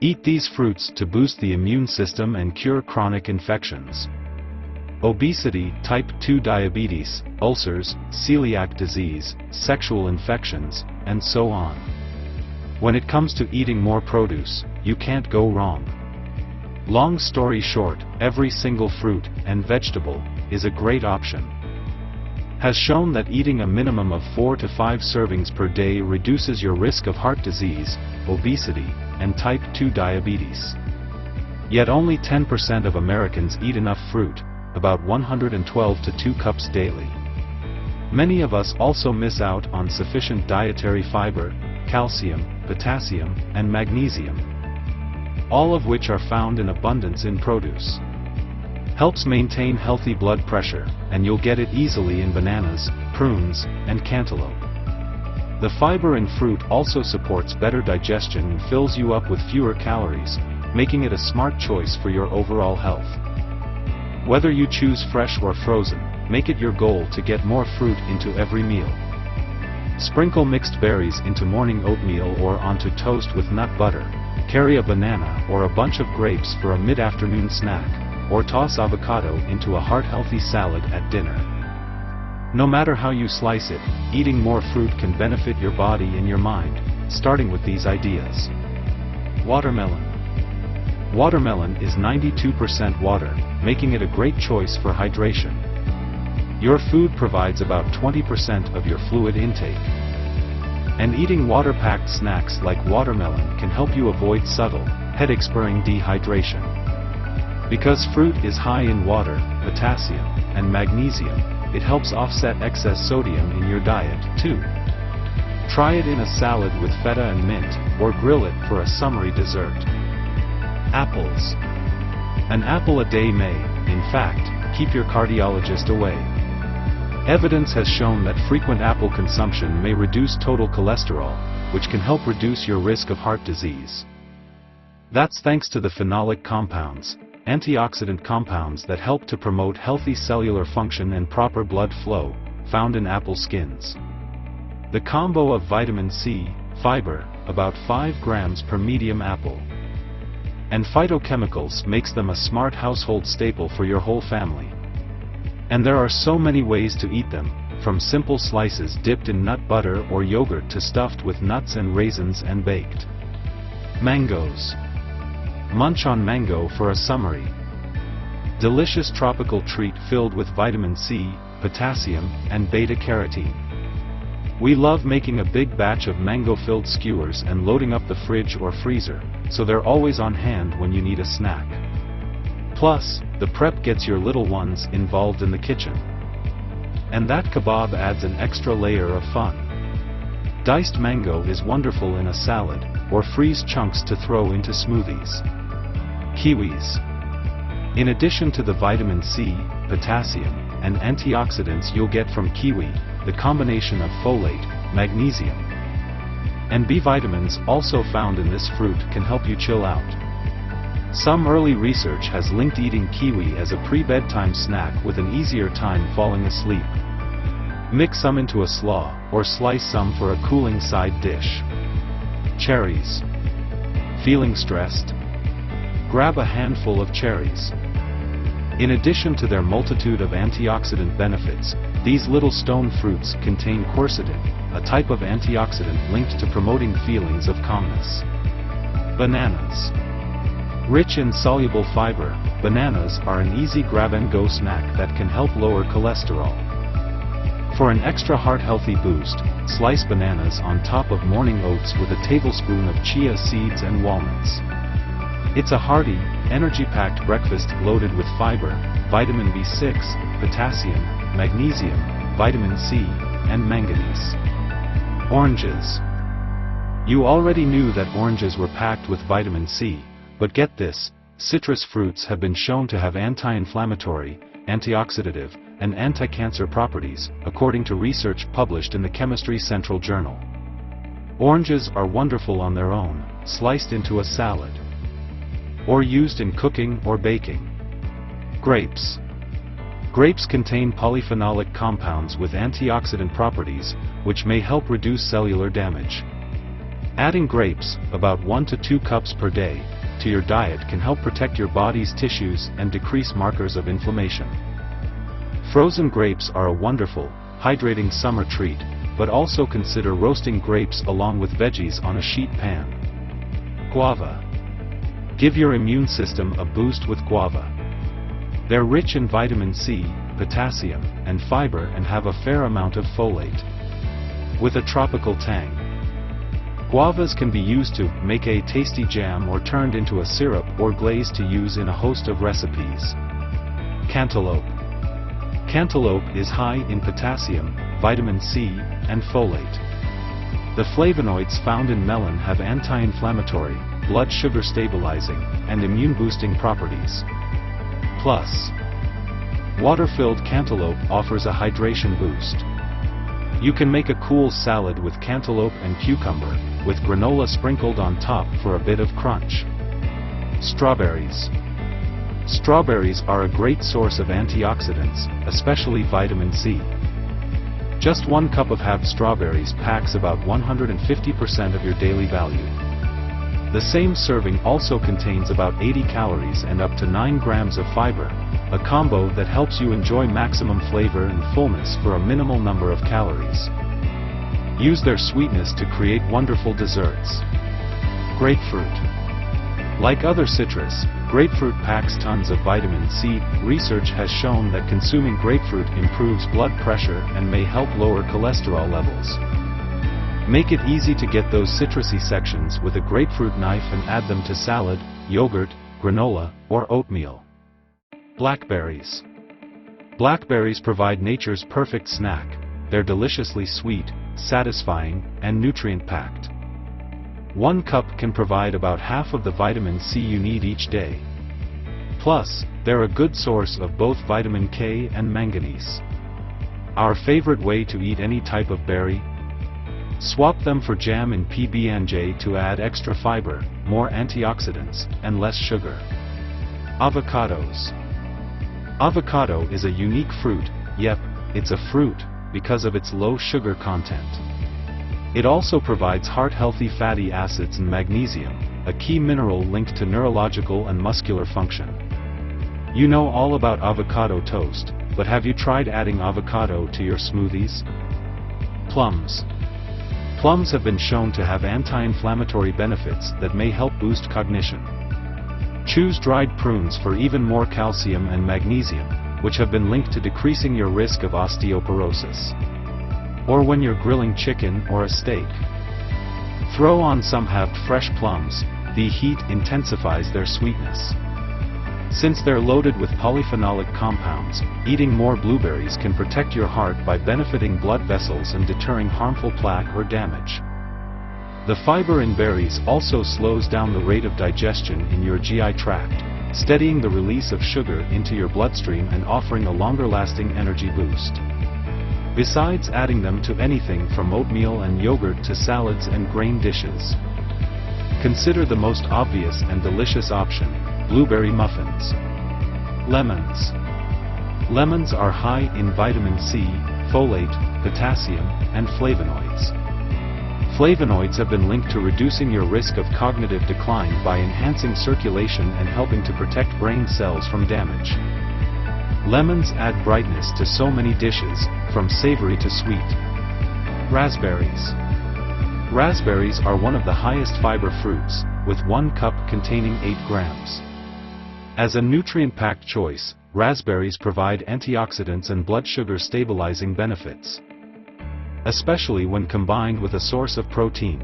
Eat these fruits to boost the immune system and cure chronic infections. Obesity, type 2 diabetes, ulcers, celiac disease, sexual infections, and so on. When it comes to eating more produce, you can't go wrong. Long story short, every single fruit and vegetable is a great option. Has shown that eating a minimum of 4 to 5 servings per day reduces your risk of heart disease, obesity, and type 2 diabetes. Yet only 10% of Americans eat enough fruit, about 112 to 2 cups daily. Many of us also miss out on sufficient dietary fiber, calcium, potassium, and magnesium, all of which are found in abundance in produce. Helps maintain healthy blood pressure, and you'll get it easily in bananas, prunes, and cantaloupe. The fiber in fruit also supports better digestion and fills you up with fewer calories, making it a smart choice for your overall health. Whether you choose fresh or frozen, make it your goal to get more fruit into every meal. Sprinkle mixed berries into morning oatmeal or onto toast with nut butter, carry a banana or a bunch of grapes for a mid-afternoon snack, or toss avocado into a heart-healthy salad at dinner. No matter how you slice it, eating more fruit can benefit your body and your mind, starting with these ideas. Watermelon. Watermelon is 92% water, making it a great choice for hydration. Your food provides about 20% of your fluid intake. And eating water-packed snacks like watermelon can help you avoid subtle, headache-spurring dehydration. Because fruit is high in water, potassium, and magnesium, it helps offset excess sodium in your diet, too. Try it in a salad with feta and mint, or grill it for a summery dessert. Apples. An apple a day may, in fact, keep your cardiologist away. Evidence has shown that frequent apple consumption may reduce total cholesterol, which can help reduce your risk of heart disease. That's thanks to the phenolic compounds, antioxidant compounds that help to promote healthy cellular function and proper blood flow, found in apple skins. The combo of vitamin C, fiber, about 5 grams per medium apple, and phytochemicals makes them a smart household staple for your whole family. And there are so many ways to eat them, from simple slices dipped in nut butter or yogurt to stuffed with nuts and raisins and baked. Mangoes. Munch on mango for a summary. Delicious tropical treat filled with vitamin C, potassium, and beta-carotene. We love making a big batch of mango-filled skewers and loading up the fridge or freezer, so they're always on hand when you need a snack. Plus, the prep gets your little ones involved in the kitchen. And that kebab adds an extra layer of fun. Diced mango is wonderful in a salad, or freeze chunks to throw into smoothies. Kiwis. In addition to the vitamin C, potassium, and antioxidants you'll get from kiwi, the combination of folate, magnesium, and B vitamins also found in this fruit can help you chill out. Some early research has linked eating kiwi as a pre-bedtime snack with an easier time falling asleep. Mix some into a slaw, or slice some for a cooling side dish. Cherries. Feeling stressed? Grab a handful of cherries. In addition to their multitude of antioxidant benefits, these little stone fruits contain quercetin, a type of antioxidant linked to promoting feelings of calmness. Bananas. Rich in soluble fiber, bananas are an easy grab-and-go snack that can help lower cholesterol. For an extra heart-healthy boost, slice bananas on top of morning oats with a tablespoon of chia seeds and walnuts. It's a hearty, energy-packed breakfast loaded with fiber, vitamin B6, potassium, magnesium, vitamin C, and manganese. Oranges. You already knew that oranges were packed with vitamin C, but get this, citrus fruits have been shown to have anti-inflammatory, antioxidative, and anti-cancer properties, according to research published in the Chemistry Central Journal. Oranges are wonderful on their own, sliced into a salad, or used in cooking or baking. Grapes. Grapes contain polyphenolic compounds with antioxidant properties, which may help reduce cellular damage. Adding grapes, about 1 to 2 cups per day, to your diet can help protect your body's tissues and decrease markers of inflammation. Frozen grapes are a wonderful, hydrating summer treat, but also consider roasting grapes along with veggies on a sheet pan. Guava. Give your immune system a boost with guava. They're rich in vitamin C, potassium, and fiber and have a fair amount of folate. With a tropical tang. Guavas can be used to make a tasty jam or turned into a syrup or glaze to use in a host of recipes. Cantaloupe. Cantaloupe is high in potassium, vitamin C, and folate. The flavonoids found in melon have anti-inflammatory, blood sugar stabilizing, and immune-boosting properties. Plus, water-filled cantaloupe offers a hydration boost. You can make a cool salad with cantaloupe and cucumber, with granola sprinkled on top for a bit of crunch. Strawberries. Strawberries are a great source of antioxidants, especially vitamin C. Just 1 cup of half strawberries packs about 150% of your daily value. The same serving also contains about 80 calories and up to 9 grams of fiber, a combo that helps you enjoy maximum flavor and fullness for a minimal number of calories. Use their sweetness to create wonderful desserts. Grapefruit. Like other citrus, grapefruit packs tons of vitamin C. Research has shown that consuming grapefruit improves blood pressure and may help lower cholesterol levels. Make it easy to get those citrusy sections with a grapefruit knife and add them to salad, yogurt, granola, or oatmeal. Blackberries. Blackberries provide nature's perfect snack. They're deliciously sweet, satisfying, and nutrient-packed. 1 cup can provide about half of the vitamin C you need each day. Plus, they're a good source of both vitamin K and manganese. Our favorite way to eat any type of berry? Swap them for jam in PB&J to add extra fiber, more antioxidants, and less sugar. Avocados. Avocado is a unique fruit. Yep, it's a fruit, because of its low sugar content. It also provides heart-healthy fatty acids and magnesium, a key mineral linked to neurological and muscular function. You know all about avocado toast, but have you tried adding avocado to your smoothies? Plums. Plums have been shown to have anti-inflammatory benefits that may help boost cognition. Choose dried prunes for even more calcium and magnesium, which have been linked to decreasing your risk of osteoporosis. Or when you're grilling chicken or a steak. Throw on some halved fresh plums. The heat intensifies their sweetness. Since they're loaded with polyphenolic compounds, eating more blueberries can protect your heart by benefiting blood vessels and deterring harmful plaque or damage. The fiber in berries also slows down the rate of digestion in your GI tract, steadying the release of sugar into your bloodstream and offering a longer-lasting energy boost. Besides adding them to anything from oatmeal and yogurt to salads and grain dishes. Consider the most obvious and delicious option, blueberry muffins. Lemons. Lemons are high in vitamin C, folate, potassium, and flavonoids. Flavonoids have been linked to reducing your risk of cognitive decline by enhancing circulation and helping to protect brain cells from damage. Lemons add brightness to so many dishes, from savory to sweet. Raspberries. Raspberries are one of the highest fiber fruits, with 1 cup containing 8 grams. As a nutrient-packed choice, raspberries provide antioxidants and blood sugar stabilizing benefits, especially when combined with a source of protein.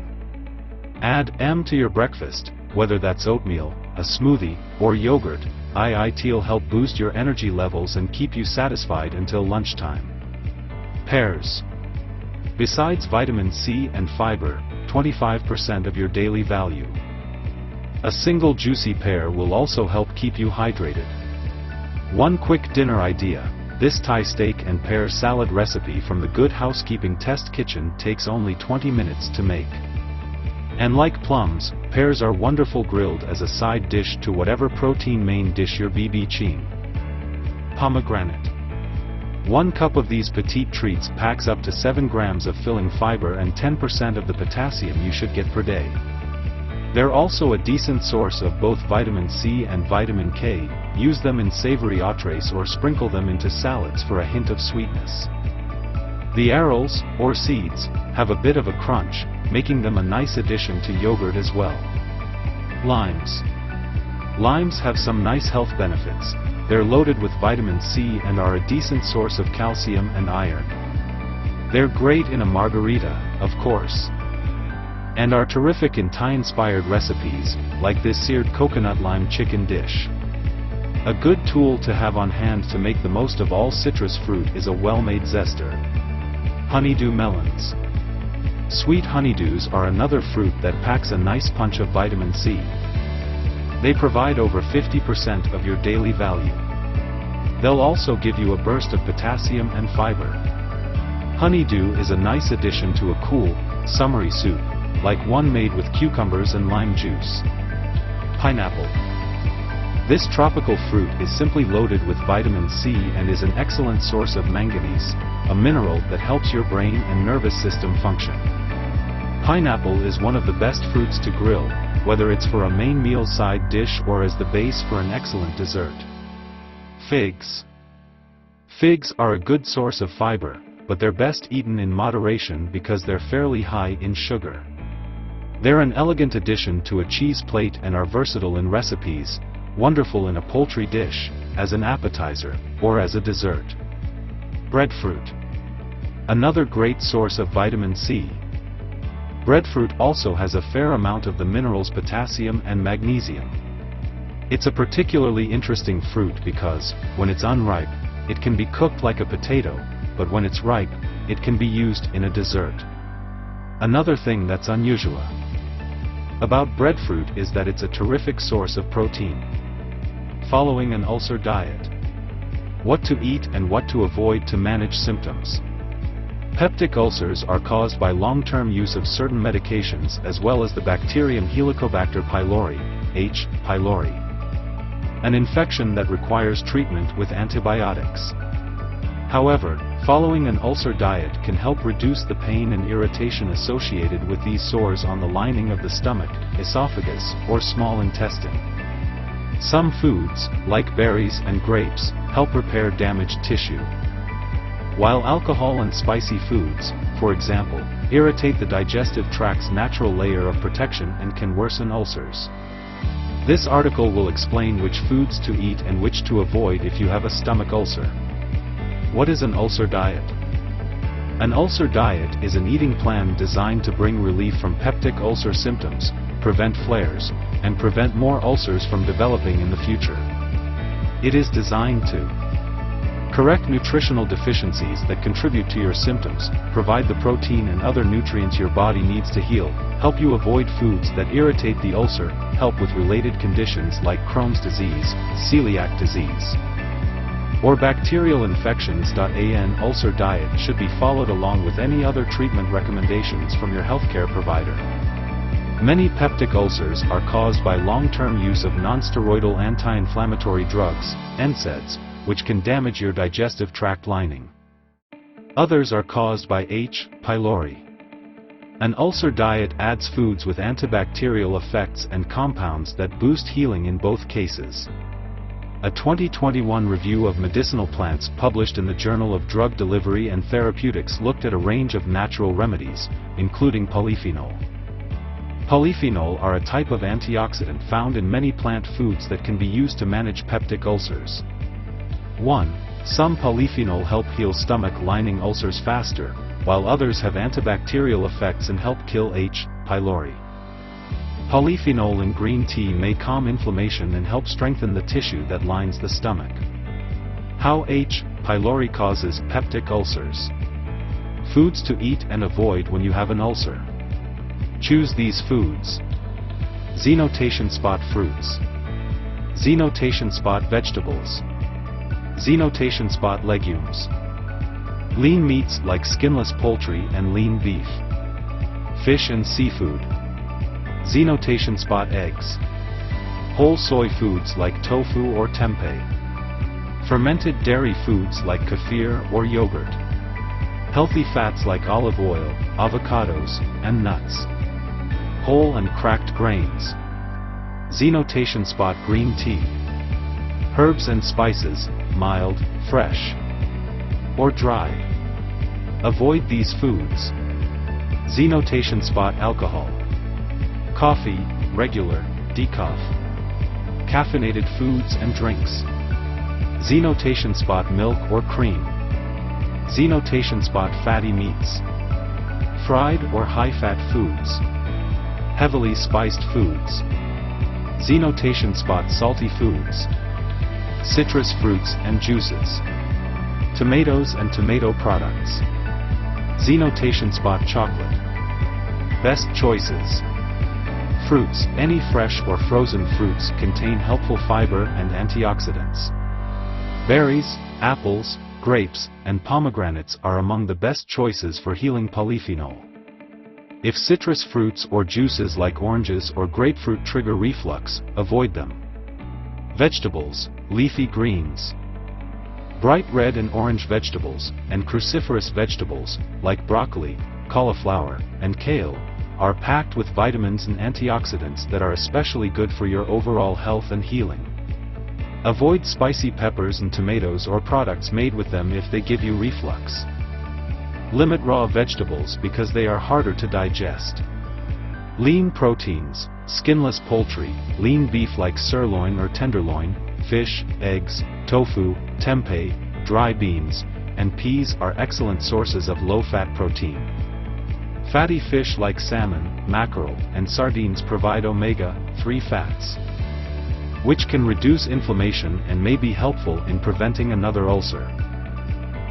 Add M to your breakfast, whether that's oatmeal, a smoothie, or yogurt. It'll help boost your energy levels and keep you satisfied until lunchtime. Pears. Besides vitamin C and fiber, 25% of your daily value. A single juicy pear will also help keep you hydrated. One quick dinner idea: this Thai steak and pear salad recipe from the Good Housekeeping Test Kitchen takes only 20 minutes to make. And like plums, pears are wonderful grilled as a side dish to whatever protein main dish you're BBQing. Pomegranate. 1 cup of these petite treats packs up to 7 grams of filling fiber and 10% of the potassium you should get per day. They're also a decent source of both vitamin C and vitamin K. Use them in savory entrees or sprinkle them into salads for a hint of sweetness. The arils, or seeds, have a bit of a crunch, making them a nice addition to yogurt as well. Limes. Limes have some nice health benefits. They're loaded with vitamin C and are a decent source of calcium and iron. They're great in a margarita, of course, and are terrific in Thai-inspired recipes, like this seared coconut lime chicken dish. A good tool to have on hand to make the most of all citrus fruit is a well-made zester. Honeydew melons. Sweet honeydews are another fruit that packs a nice punch of vitamin C. They provide over 50% of your daily value. They'll also give you a burst of potassium and fiber. Honeydew is a nice addition to a cool, summery soup, like one made with cucumbers and lime juice. Pineapple. This tropical fruit is simply loaded with vitamin C and is an excellent source of manganese, a mineral that helps your brain and nervous system function. Pineapple is one of the best fruits to grill, whether it's for a main meal side dish or as the base for an excellent dessert. Figs. Figs are a good source of fiber, but they're best eaten in moderation because they're fairly high in sugar. They're an elegant addition to a cheese plate and are versatile in recipes, wonderful in a poultry dish, as an appetizer, or as a dessert. Breadfruit. Another great source of vitamin C. Breadfruit also has a fair amount of the minerals potassium and magnesium. It's a particularly interesting fruit because, when it's unripe, it can be cooked like a potato, but when it's ripe, it can be used in a dessert. Another thing that's unusual about breadfruit is that it's a terrific source of protein. Following an ulcer diet. What to eat and what to avoid to manage symptoms. Peptic ulcers are caused by long-term use of certain medications as well as the bacterium Helicobacter pylori, H. pylori, an infection that requires treatment with antibiotics. However, following an ulcer diet can help reduce the pain and irritation associated with these sores on the lining of the stomach, esophagus, or small intestine. Some foods, like berries and grapes, help repair damaged tissue, while alcohol and spicy foods, for example, irritate the digestive tract's natural layer of protection and can worsen ulcers. This article will explain which foods to eat and which to avoid if you have a stomach ulcer. What is an ulcer diet? An ulcer diet is an eating plan designed to bring relief from peptic ulcer symptoms, prevent flares, and prevent more ulcers from developing in the future. It is designed to correct nutritional deficiencies that contribute to your symptoms, provide the protein and other nutrients your body needs to heal, help you avoid foods that irritate the ulcer, help with related conditions like Crohn's disease, celiac disease, or bacterial infections. An ulcer diet should be followed along with any other treatment recommendations from your healthcare provider. Many peptic ulcers are caused by long-term use of non-steroidal anti-inflammatory drugs, NSAIDs, which can damage your digestive tract lining. Others are caused by H. pylori. An ulcer diet adds foods with antibacterial effects and compounds that boost healing in both cases. A 2021 review of medicinal plants published in the Journal of Drug Delivery and Therapeutics looked at a range of natural remedies, including polyphenol. Polyphenol are a type of antioxidant found in many plant foods that can be used to manage peptic ulcers. 1. Some polyphenol help heal stomach lining ulcers faster, while others have antibacterial effects and help kill H. pylori. Polyphenol in green tea may calm inflammation and help strengthen the tissue that lines the stomach. How H. pylori causes peptic ulcers. Foods to eat and avoid when you have an ulcer. Choose these foods. Xenotation spot fruits. Xenotation spot vegetables. Xenotation spot legumes. Lean meats like skinless poultry and lean beef. Fish and seafood. Xenotation spot eggs. Whole soy foods like tofu or tempeh. Fermented dairy foods like kefir or yogurt. Healthy fats like olive oil, avocados, and nuts. Whole and cracked grains. Xenotation spot green tea. Herbs and spices, mild, fresh, or dry. Avoid these foods. Xenotation spot alcohol. Coffee, regular, decaf. Caffeinated foods and drinks. Xenotation spot milk or cream. Xenotation spot fatty meats. Fried or high-fat foods. Heavily spiced foods. Xenotation spot salty foods. Citrus fruits and juices. Tomatoes and tomato products. Xenotation spot chocolate. Best choices. Fruits. Any fresh or frozen fruits contain helpful fiber and antioxidants. Berries, apples, grapes, and pomegranates are among the best choices for healing polyphenol. If citrus fruits or juices like oranges or grapefruit trigger reflux, avoid them. Vegetables, leafy greens. Bright red and orange vegetables, and cruciferous vegetables, like broccoli, cauliflower, and kale, are packed with vitamins and antioxidants that are especially good for your overall health and healing. Avoid spicy peppers and tomatoes or products made with them if they give you reflux. Limit raw vegetables because they are harder to digest. Lean proteins, skinless poultry, lean beef like sirloin or tenderloin, fish, eggs, tofu, tempeh, dry beans, and peas are excellent sources of low-fat protein. Fatty fish like salmon, mackerel, and sardines provide omega-3 fats, which can reduce inflammation and may be helpful in preventing another ulcer.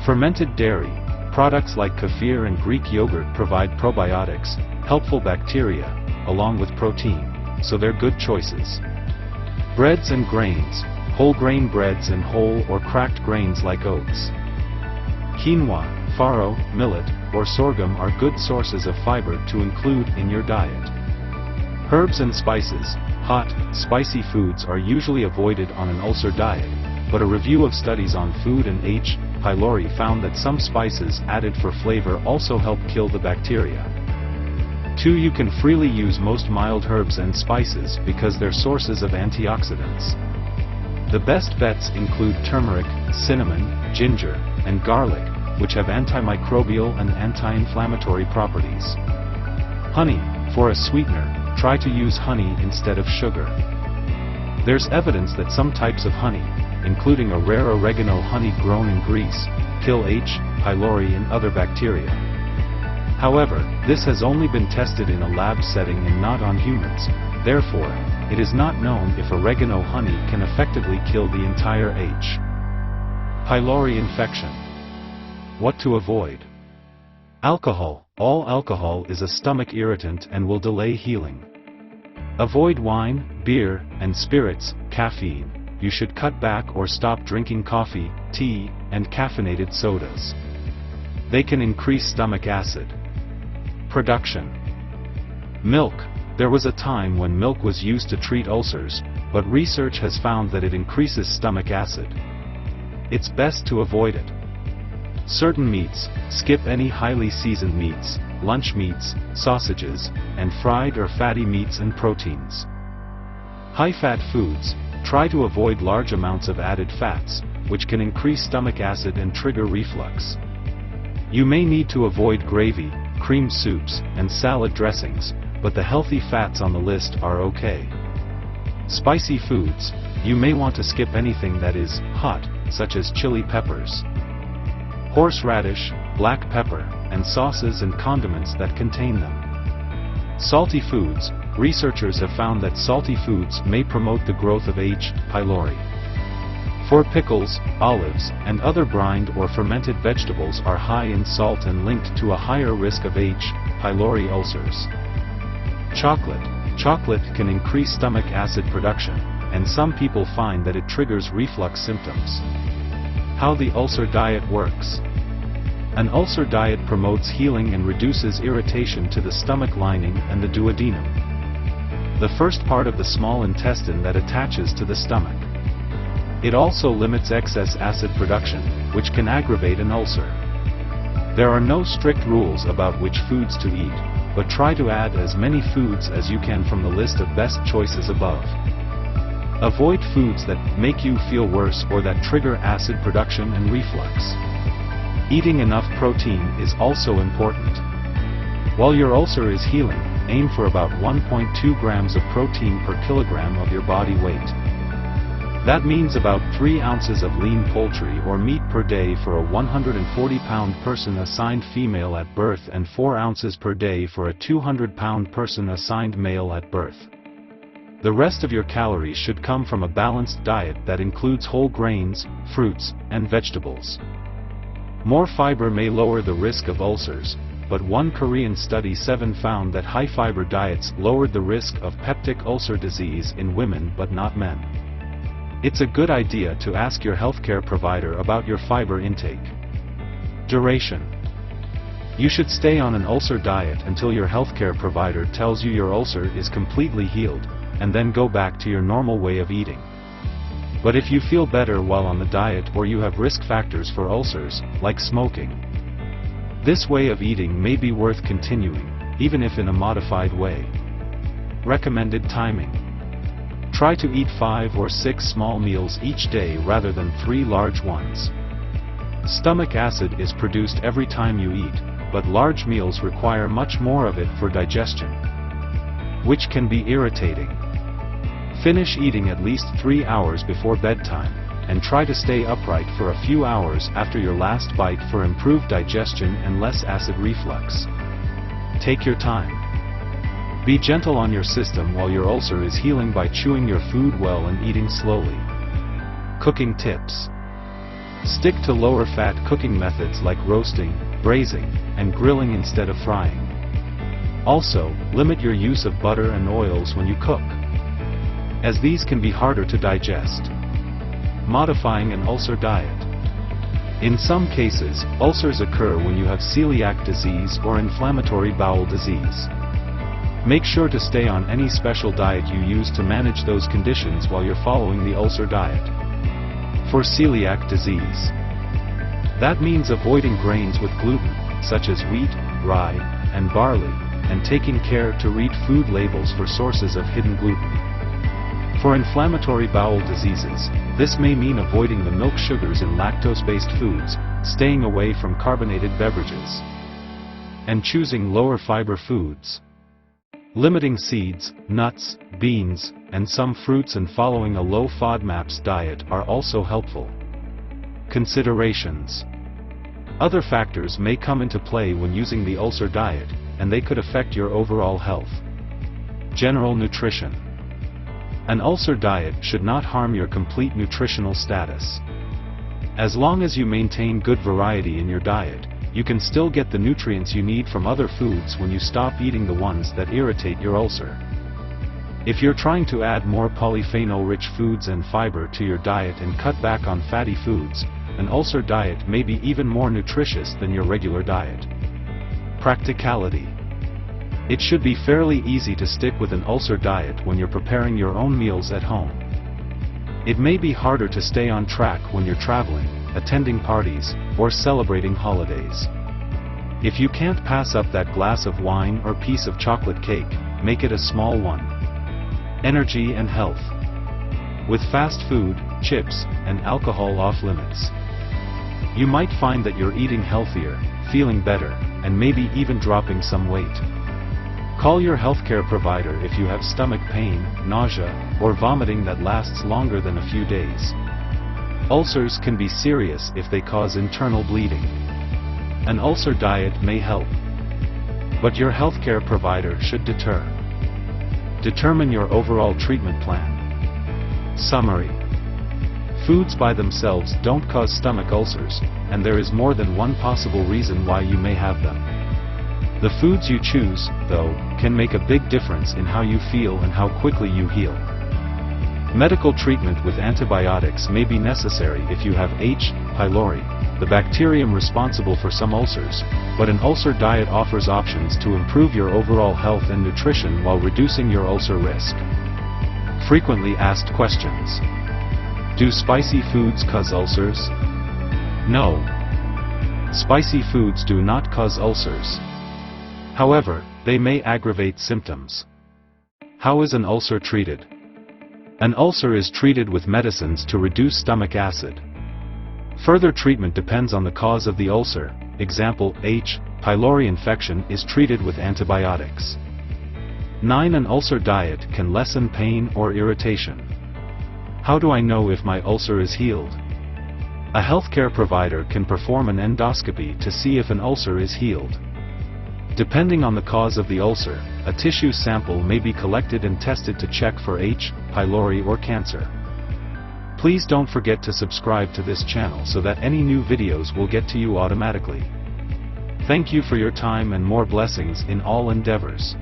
Fermented dairy. Products like kefir and Greek yogurt provide probiotics, helpful bacteria, along with protein, so they're good choices. Breads and grains. Whole grain breads and whole or cracked grains like oats, quinoa, farro, millet, or sorghum are good sources of fiber to include in your diet. Herbs and spices. Hot, spicy foods are usually avoided on an ulcer diet, but a review of studies on food and H. pylori found that some spices added for flavor also help kill the bacteria. 2. You can freely use most mild herbs and spices because they're sources of antioxidants. The best bets include turmeric, cinnamon, ginger, and garlic, which have antimicrobial and anti-inflammatory properties. Honey. For a sweetener, try to use honey instead of sugar. There's evidence that some types of honey, including a rare oregano honey grown in Greece, kill H. pylori and other bacteria. However, this has only been tested in a lab setting and not on humans, therefore, it is not known if oregano honey can effectively kill the entire H. pylori infection. What to avoid? Alcohol. All alcohol is a stomach irritant and will delay healing. Avoid wine, beer, and spirits. Caffeine. You should cut back or stop drinking coffee, tea, and caffeinated sodas. They can increase stomach acid. Production. Milk. There was a time when milk was used to treat ulcers, but research has found that it increases stomach acid. It's best to avoid it. Certain meats. Skip any highly seasoned meats, lunch meats, sausages, and fried or fatty meats and proteins. High-fat foods. Try to avoid large amounts of added fats, which can increase stomach acid and trigger reflux. You may need to avoid gravy, cream soups, and salad dressings, but the healthy fats on the list are okay. Spicy foods. You may want to skip anything that is hot, such as chili peppers, horseradish, black pepper, and sauces and condiments that contain them. Salty foods. Researchers have found that salty foods may promote the growth of H. pylori. For pickles, olives, and other brined or fermented vegetables are high in salt and linked to a higher risk of H. pylori ulcers. Chocolate. Chocolate can increase stomach acid production, and some people find that it triggers reflux symptoms. How the ulcer diet works. An ulcer diet promotes healing and reduces irritation to the stomach lining and the duodenum, the first part of the small intestine that attaches to the stomach. It also limits excess acid production, which can aggravate an ulcer. There are no strict rules about which foods to eat, but try to add as many foods as you can from the list of best choices above. Avoid foods that make you feel worse or that trigger acid production and reflux. Eating enough protein is also important. While your ulcer is healing, aim for about 1.2 grams of protein per kilogram of your body weight. That means about 3 ounces of lean poultry or meat per day for a 140-pound person assigned female at birth and 4 ounces per day for a 200-pound person assigned male at birth. The rest of your calories should come from a balanced diet that includes whole grains, fruits, and vegetables. More fiber may lower the risk of ulcers, but one Korean study 7 found that high-fiber diets lowered the risk of peptic ulcer disease in women but not men. It's a good idea to ask your healthcare provider about your fiber intake. Duration. You should stay on an ulcer diet until your healthcare provider tells you your ulcer is completely healed, and then go back to your normal way of eating. But if you feel better while on the diet or you have risk factors for ulcers, like smoking, this way of eating may be worth continuing, even if in a modified way. Recommended timing. Try to eat 5 or 6 small meals each day rather than 3 large ones. Stomach acid is produced every time you eat, but large meals require much more of it for digestion, which can be irritating. Finish eating at least 3 hours before bedtime, and try to stay upright for a few hours after your last bite for improved digestion and less acid reflux. Take your time. Be gentle on your system while your ulcer is healing by chewing your food well and eating slowly. Cooking tips. Stick to lower-fat cooking methods like roasting, braising, and grilling instead of frying. Also, limit your use of butter and oils when you cook, as these can be harder to digest. Modifying an ulcer diet. In some cases, ulcers occur when you have celiac disease or inflammatory bowel disease. Make sure to stay on any special diet you use to manage those conditions while you're following the ulcer diet. For celiac disease, that means avoiding grains with gluten, such as wheat, rye, and barley, and taking care to read food labels for sources of hidden gluten. For inflammatory bowel diseases, this may mean avoiding the milk sugars in lactose-based foods, staying away from carbonated beverages, and choosing lower fiber foods. Limiting seeds, nuts, beans, and some fruits and following a low FODMAPs diet are also helpful. Considerations. Other factors may come into play when using the ulcer diet, and they could affect your overall health. General nutrition. An ulcer diet should not harm your complete nutritional status. As long as you maintain good variety in your diet, you can still get the nutrients you need from other foods when you stop eating the ones that irritate your ulcer. If you're trying to add more polyphenol-rich foods and fiber to your diet and cut back on fatty foods, an ulcer diet may be even more nutritious than your regular diet. Practicality. It should be fairly easy to stick with an ulcer diet when you're preparing your own meals at home. It may be harder to stay on track when you're traveling, attending parties, or celebrating holidays. If you can't pass up that glass of wine or piece of chocolate cake, make it a small one. Energy and health. With fast food, chips, and alcohol off limits, you might find that you're eating healthier, feeling better, and maybe even dropping some weight. Call your healthcare provider if you have stomach pain, nausea, or vomiting that lasts longer than a few days. Ulcers can be serious if they cause internal bleeding. An ulcer diet may help, but your healthcare provider should determine your overall treatment plan. Summary. Foods by themselves don't cause stomach ulcers, and there is more than one possible reason why you may have them. The foods you choose, though, can make a big difference in how you feel and how quickly you heal. Medical treatment with antibiotics may be necessary if you have H. pylori, the bacterium responsible for some ulcers, but an ulcer diet offers options to improve your overall health and nutrition while reducing your ulcer risk. Frequently asked questions. Do spicy foods cause ulcers? No. Spicy foods do not cause ulcers. However, they may aggravate symptoms. How is an ulcer treated? An ulcer is treated with medicines to reduce stomach acid. Further treatment depends on the cause of the ulcer. Example, H. pylori infection is treated with antibiotics. 9. An ulcer diet can lessen pain or irritation. How do I know if my ulcer is healed? A healthcare provider can perform an endoscopy to see if an ulcer is healed. Depending on the cause of the ulcer, a tissue sample may be collected and tested to check for H. pylori or cancer. Please don't forget to subscribe to this channel so that any new videos will get to you automatically. Thank you for your time and more blessings in all endeavors.